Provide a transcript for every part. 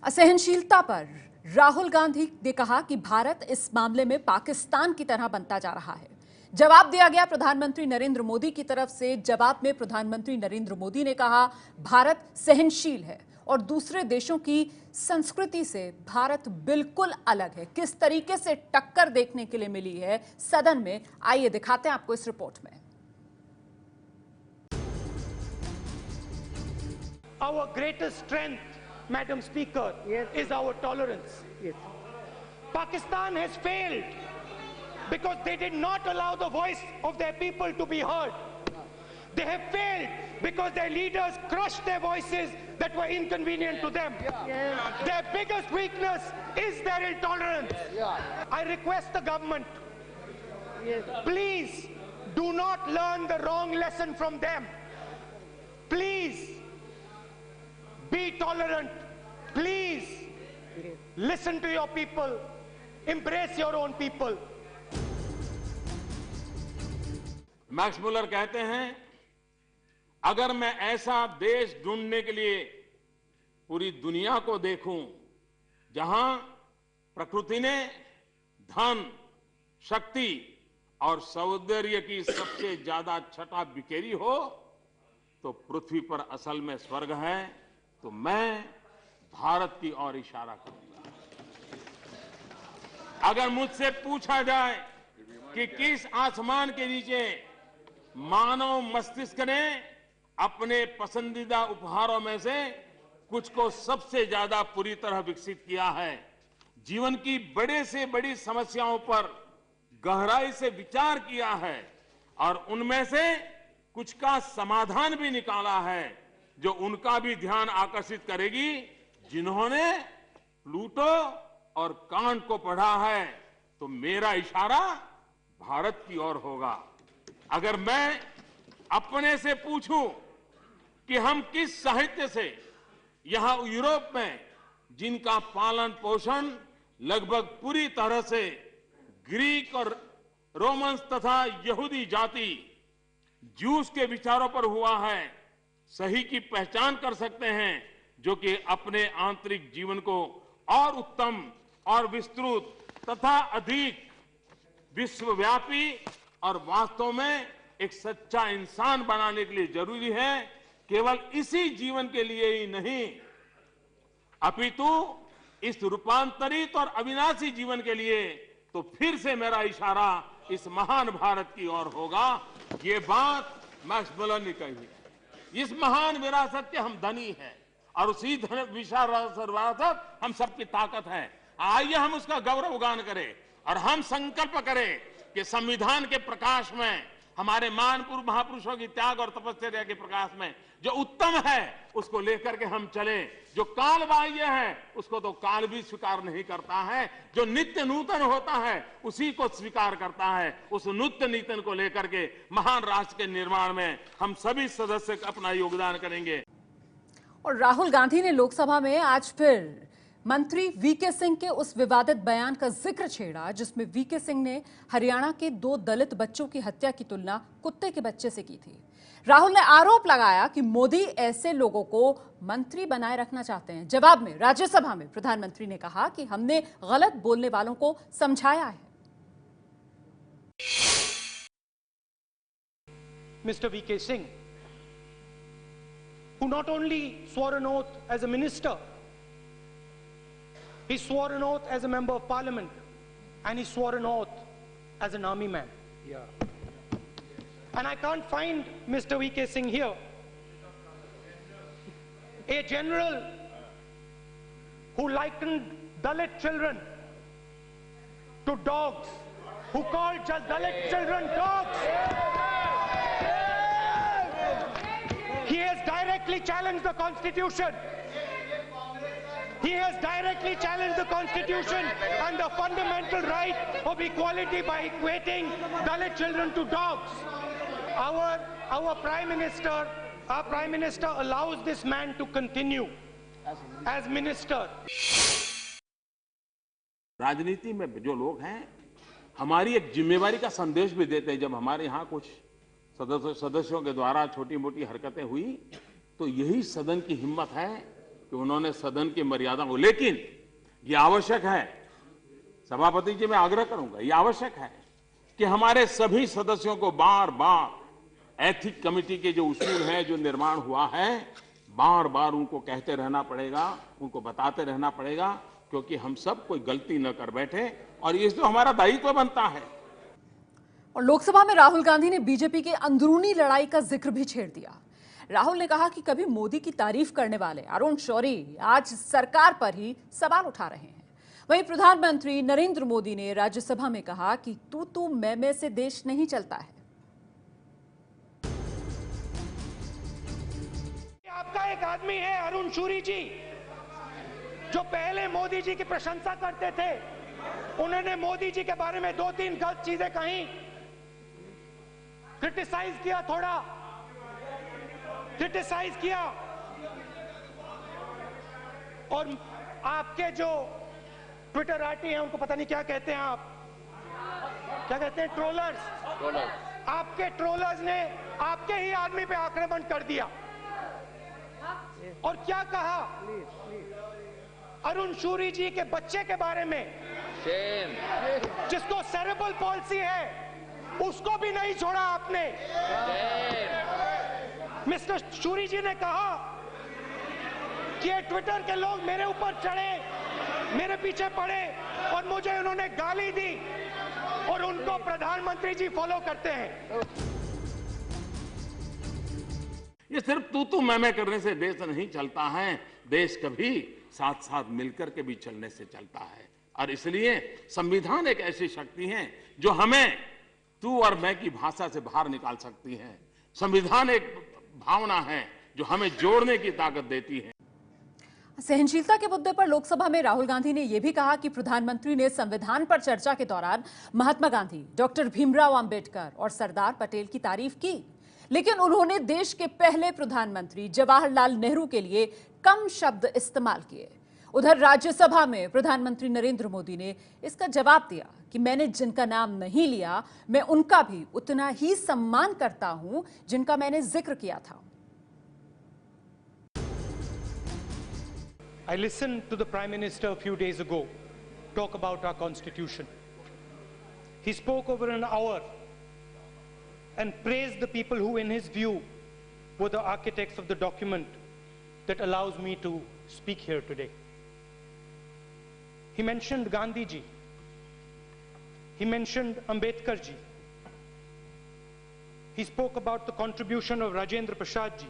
असहनशीलता पर राहुल गांधी ने कहा कि भारत इस मामले में पाकिस्तान की तरह बनता जा रहा है। जवाब दिया गया प्रधानमंत्री नरेंद्र मोदी की तरफ से। जवाब में प्रधानमंत्री नरेंद्र मोदी ने कहा, भारत सहनशील है और दूसरे देशों की संस्कृति से भारत बिल्कुल अलग है। किस तरीके से टक्कर देखने के लिए मिली है सदन में, आइए दिखाते हैं आपको इस रिपोर्ट में। Our greatest strength, Madam Speaker, is our tolerance. Pakistan has failed because they did not allow the voice of their people to be heard. They have failed because their leaders crushed their voices that were inconvenient to them. Their biggest weakness is their intolerance. I request the government, please do not learn the wrong lesson from them. Please be tolerant. Please listen to your people. Embrace your own people. Max Muller कहते हैं, अगर मैं ऐसा देश ढूंढने के लिए पूरी दुनिया को देखूं जहां प्रकृति ने धन, शक्ति और सौंदर्य की सबसे ज्यादा छटा बिखेरी हो, तो पृथ्वी पर असल में स्वर्ग है, तो मैं भारत की ओर इशारा करूंगा। अगर मुझसे पूछा जाए कि किस आसमान के नीचे मानव मस्तिष्क ने अपने पसंदीदा उपहारों में से कुछ को सबसे ज्यादा पूरी तरह विकसित किया है, जीवन की बड़े से बड़ी समस्याओं पर गहराई से विचार किया है और उनमें से कुछ का समाधान भी निकाला है, जो उनका भी ध्यान आकर्षित करेगी, जिन्होंने प्लूटो और कांट को पढ़ा है, तो मेरा इशारा भारत की ओर होगा। अगर मैं अपने से पूछूं कि हम किस साहित्य से यहां यूरोप में, जिनका पालन पोषण लगभग पूरी तरह से ग्रीक और रोमन्स तथा यहूदी जाति ज्यूस के विचारों पर हुआ है, सही की पहचान कर सकते हैं, जो कि अपने आंतरिक जीवन को और उत्तम और विस्तृत तथा अधिक विश्वव्यापी और वास्तव में एक सच्चा इंसान बनाने के लिए जरूरी है। केवल इसी जीवन के लिए ही नहीं, अपितु इस रूपांतरित और अविनाशी जीवन के लिए तो फिर से मेरा इशारा इस महान भारत की ओर होगा। ये बात मैक्स मुलर ने कही है। इस महान विरासत के हम धनी हैं और उसी विशाल विरासत हम सबकी ताकत है। आइए हम उसका गौरवगान करें और हम संकल्प करें कि संविधान के प्रकाश में, हमारे महान महापुरुषों की त्याग और तपस्या के प्रकाश में जो उत्तम है उसको लेकर के हम चले। जो काल बाह्य है उसको तो काल भी स्वीकार नहीं करता है, जो नित्य नूतन होता है उसी को स्वीकार करता है। उस नित्य नूतन को लेकर के महान राष्ट्र के निर्माण में हम सभी सदस्य अपना योगदान करेंगे। और राहुल गांधी ने लोकसभा में आज फिर मंत्री वीके सिंह के उस विवादित बयान का जिक्र छेड़ा जिसमें वीके सिंह ने हरियाणा के 2 दलित बच्चों की हत्या की तुलना कुत्ते के बच्चे से की थी। राहुल ने आरोप लगाया कि मोदी ऐसे लोगों को मंत्री बनाए रखना चाहते हैं। जवाब में राज्यसभा में प्रधानमंत्री ने कहा कि हमने गलत बोलने वालों को समझाया है। Mr. V.K. Singh, who not only swore an oath as a minister, he swore an oath as a member of parliament, and he swore an oath as an army man. And I can't find Mr. V.K. Singh here. A general who likened Dalit children to dogs, who called just Dalit children dogs. He has directly challenged the Constitution. He has directly challenged the Constitution and the fundamental right of equality by equating Dalit children to dogs. Our Prime Minister allows this man to continue as minister. राजनीति में जो लोग हैं, हमारी एक जिम्मेवारी का संदेश भी देते हैं। जब हमारे यहाँ कुछ सदस्यों के द्वारा छोटी मोटी हरकतें हुई, तो यही सदन की हिम्मत है कि उन्होंने सदन की मर्यादा को, लेकिन ये आवश्यक है, सभापति जी मैं आग्रह करूंगा, ये आवश्यक है कि हमारे सभी सदस्यों को बार बार एथिक कमेटी के जो उसूल है, जो निर्माण हुआ है, बार बार उनको कहते रहना पड़ेगा, उनको बताते रहना पड़ेगा, क्योंकि हम सब कोई गलती न कर बैठे और ये तो हमारा दायित्व बनता है। और लोकसभा में राहुल गांधी ने बीजेपी की अंदरूनी लड़ाई का जिक्र भी छेड़ दिया। राहुल ने कहा कि कभी मोदी की तारीफ करने वाले अरुण शौरी आज सरकार पर ही सवाल उठा रहे हैं। वहीं प्रधानमंत्री नरेंद्र मोदी ने राज्यसभा में कहा कि तू मैं से देश नहीं चलता है। आपका एक आदमी है अरुण शौरी जी, जो पहले मोदी जी की प्रशंसा करते थे। उन्होंने मोदी जी के बारे में 2-3 गलत चीजें कही, क्रिटिसाइज किया, थोड़ा क्रिटिसाइज किया, और आपके जो ट्विटर आर्टी हैं, उनको पता नहीं क्या कहते हैं, आप क्या कहते हैं, ट्रोलर्स। आपके ट्रोलर्स ने आपके ही आदमी पे आक्रमण कर दिया और क्या कहा अरुण शौरी जी के बच्चे के बारे में, जिसको सेरेब्रल पॉल्सी है, उसको भी नहीं छोड़ा आपने। मिस्टर शौरी जी ने कहा कि ये ट्विटर के लोग मेरे ऊपर चढ़े, मेरे पीछे पड़े और मुझे उन्होंने गाली दी, और उनको प्रधानमंत्री जी फॉलो करते हैं। ये सिर्फ तू मैं करने से देश नहीं चलता है, देश कभी साथ साथ मिलकर के भी चलने से चलता है। और इसलिए संविधान एक ऐसी शक्ति है जो हमें तू और मैं की भाषा से बाहर निकाल सकती है। संविधान एक भावना है जो हमें जोड़ने की ताकत देती है। सहनशीलता के मुद्दे पर लोकसभा में राहुल गांधी ने यह भी कहा कि प्रधानमंत्री ने संविधान पर चर्चा के दौरान महात्मा गांधी, डॉक्टर भीमराव अंबेडकर और सरदार पटेल की तारीफ की, लेकिन उन्होंने देश के पहले प्रधानमंत्री जवाहरलाल नेहरू के लिए कम शब्द इस्तेमाल किए। उधर राज्यसभा में प्रधानमंत्री नरेंद्र मोदी ने इसका जवाब दिया कि मैंने जिनका नाम नहीं लिया, मैं उनका भी उतना ही सम्मान करता हूं जिनका मैंने जिक्र किया था। I listened to the Prime Minister a few days ago talk about our Constitution. He spoke over an hour and praised the people who, in his view, were the architects of the document that allows me to speak here today. He mentioned Gandhi ji. He mentioned Ambedkar ji. He spoke about the contribution of Rajendra Prasad ji,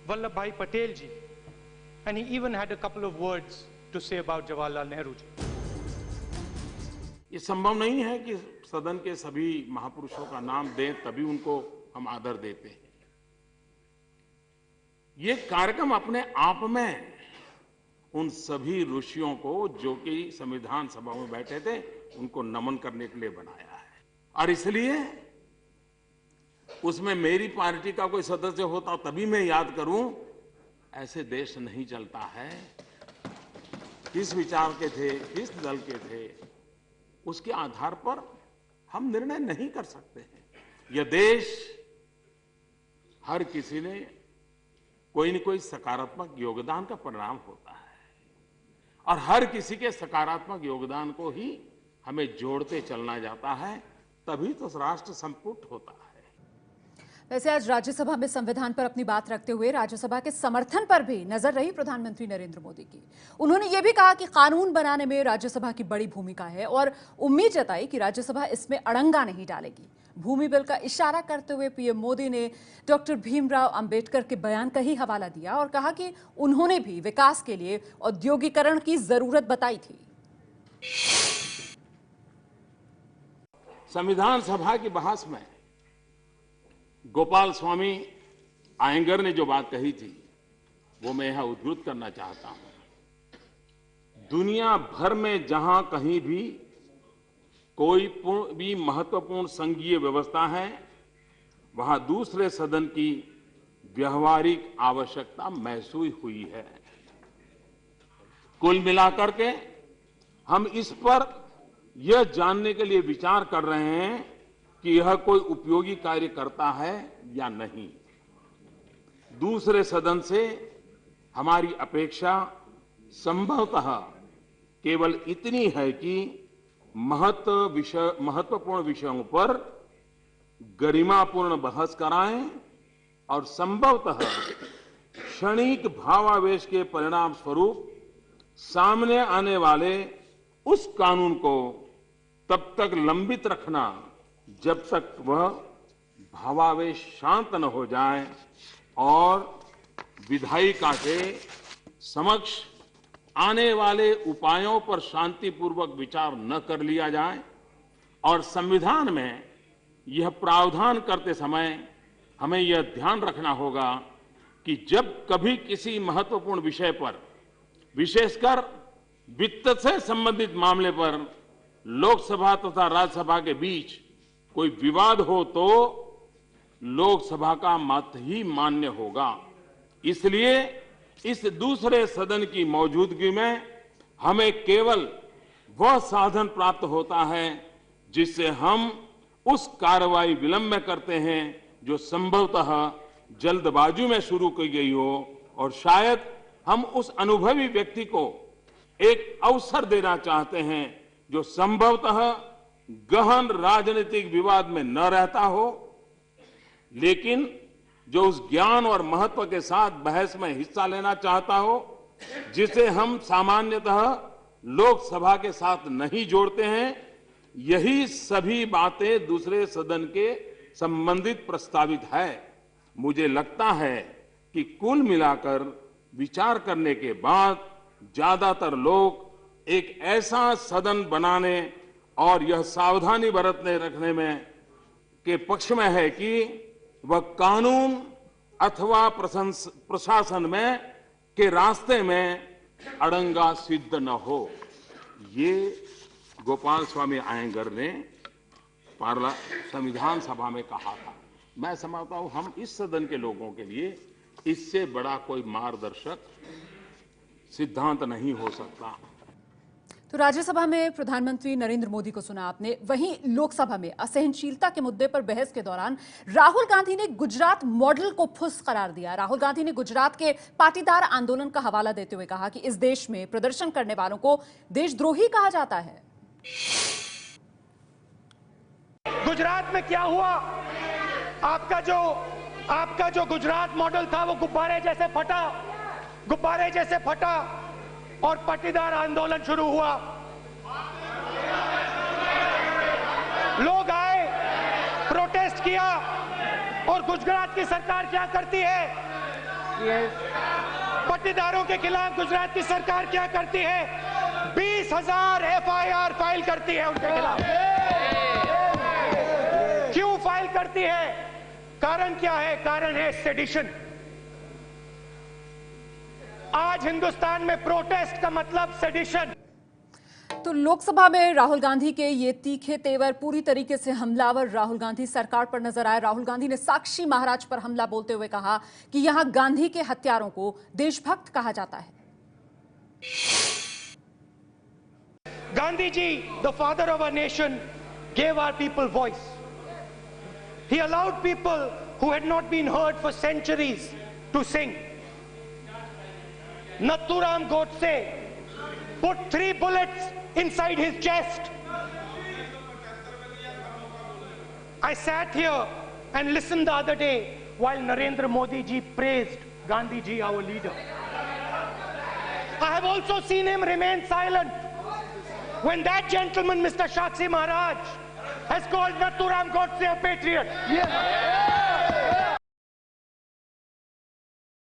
Vallabhbhai Patel ji, and he even had a couple of words to say about Jawaharlal Nehru ji. ये संभव नहीं है कि सदन के सभी महापुरुषों का नाम दें तभी उनको हम आदर देते हैं। ये कार्यक्रम अपने आप में उन सभी ऋषियों को जो कि संविधान सभा में बैठे थे, उनको नमन करने के लिए बनाया है। और इसलिए उसमें मेरी पार्टी का कोई सदस्य होता तभी मैं याद करूं, ऐसे देश नहीं चलता है। किस विचार के थे, किस दल के थे, उसके आधार पर हम निर्णय नहीं कर सकते हैं। यह देश हर किसी ने कोई न कोई सकारात्मक योगदान का परिणाम होता है, और हर किसी के सकारात्मक योगदान को ही हमें जोड़ते चलना जाता है, तभी तो राष्ट्र संपुट होता है। वैसे आज राज्यसभा में संविधान पर अपनी बात रखते हुए राज्यसभा के समर्थन पर भी नजर रही प्रधानमंत्री नरेंद्र मोदी की। उन्होंने ये भी कहा कि कानून बनाने में राज्यसभा की बड़ी भूमिका है और उम्मीद जताई कि राज्यसभा इसमें अड़ंगा नहीं डालेगी। भूमि बिल का इशारा करते हुए पीएम मोदी ने डॉक्टर भीमराव अंबेडकर के बयान का ही हवाला दिया और कहा कि उन्होंने भी विकास के लिए औद्योगिकरण की जरूरत बताई थी। संविधान सभा की बहस में गोपाल स्वामी आयंगर ने जो बात कही थी, वो मैं यहां उद्धृत करना चाहता हूं। दुनिया भर में जहां कहीं भी कोई भी महत्वपूर्ण संघीय व्यवस्था है, वहां दूसरे सदन की व्यवहारिक आवश्यकता महसूस हुई है। कुल मिलाकर के हम इस पर यह जानने के लिए विचार कर रहे हैं कि यह कोई उपयोगी कार्य करता है या नहीं। दूसरे सदन से हमारी अपेक्षा संभवतः केवल इतनी है कि महत्वपूर्ण विषयों पर गरिमापूर्ण बहस कराएं और संभवतः क्षणिक भावावेश के परिणाम स्वरूप सामने आने वाले उस कानून को तब तक लंबित रखना जब तक वह भावावेश शांत न हो जाए और विधायिका के समक्ष आने वाले उपायों पर शांतिपूर्वक विचार न कर लिया जाए और संविधान में यह प्रावधान करते समय हमें यह ध्यान रखना होगा कि जब कभी किसी महत्वपूर्ण विषय पर, विशेषकर वित्त से संबंधित मामले पर लोकसभा तथा राज्यसभा के बीच कोई विवाद हो तो लोकसभा का मत ही मान्य होगा। इसलिए इस दूसरे सदन की मौजूदगी में हमें केवल वह साधन प्राप्त होता है जिससे हम उस कार्रवाई विलंब में करते हैं जो संभवतः जल्दबाजी में शुरू की गई हो और शायद हम उस अनुभवी व्यक्ति को एक अवसर देना चाहते हैं जो संभवतः गहन राजनीतिक विवाद में न रहता हो, लेकिन जो उस ज्ञान और महत्व के साथ बहस में हिस्सा लेना चाहता हो जिसे हम सामान्यतः लोकसभा के साथ नहीं जोड़ते हैं। यही सभी बातें दूसरे सदन के संबंधित प्रस्तावित है। मुझे लगता है कि कुल मिलाकर विचार करने के बाद ज्यादातर लोग एक ऐसा सदन बनाने और यह सावधानी बरतने रखने में के पक्ष में है कि वह कानून अथवा प्रशासन में के रास्ते में अड़ंगा सिद्ध न हो। ये गोपाल स्वामी अयंगर ने संविधान सभा में कहा था। मैं समझता हूं हम इस सदन के लोगों के लिए इससे बड़ा कोई मार्गदर्शक सिद्धांत नहीं हो सकता। तो राज्यसभा में प्रधानमंत्री नरेंद्र मोदी को सुना आपने, वहीं लोकसभा में असहनशीलता के मुद्दे पर बहस के दौरान राहुल गांधी ने गुजरात मॉडल को फुस करार दिया। राहुल गांधी ने गुजरात के पाटीदार आंदोलन का हवाला देते हुए कहा कि इस देश में प्रदर्शन करने वालों को देशद्रोही कहा जाता है। गुजरात में क्या हुआ? आपका जो गुजरात मॉडल था वो गुब्बारे जैसे फटा और पाटीदार आंदोलन शुरू हुआ। लोग आए, प्रोटेस्ट किया और गुजरात की सरकार क्या करती है? पाटीदारों के खिलाफ गुजरात की सरकार क्या करती है? 20,000 FIR फाइल करती है उनके खिलाफ। क्यों फाइल करती है? कारण क्या है? कारण है सेडिशन। आज हिंदुस्तान में प्रोटेस्ट का मतलब सेडिशन। तो लोकसभा में राहुल गांधी के ये तीखे तेवर पूरी तरीके से हमलावर राहुल गांधी सरकार पर नजर आए। राहुल गांधी ने साक्षी महाराज पर हमला बोलते हुए कहा कि यहां गांधी के हत्यारों को देशभक्त कहा जाता है। Gandhi ji, the father of our nation, gave our people voice. He allowed people who had not been heard for centuries to sing. Nathuram Godse put 3 bullets inside his chest. I sat here and listened the other day while Narendra Modi ji praised Gandhi ji, our leader. I have also seen him remain silent when that gentleman, Mr. Shakshi Maharaj, has called Nathuram Godse a patriot. Yes.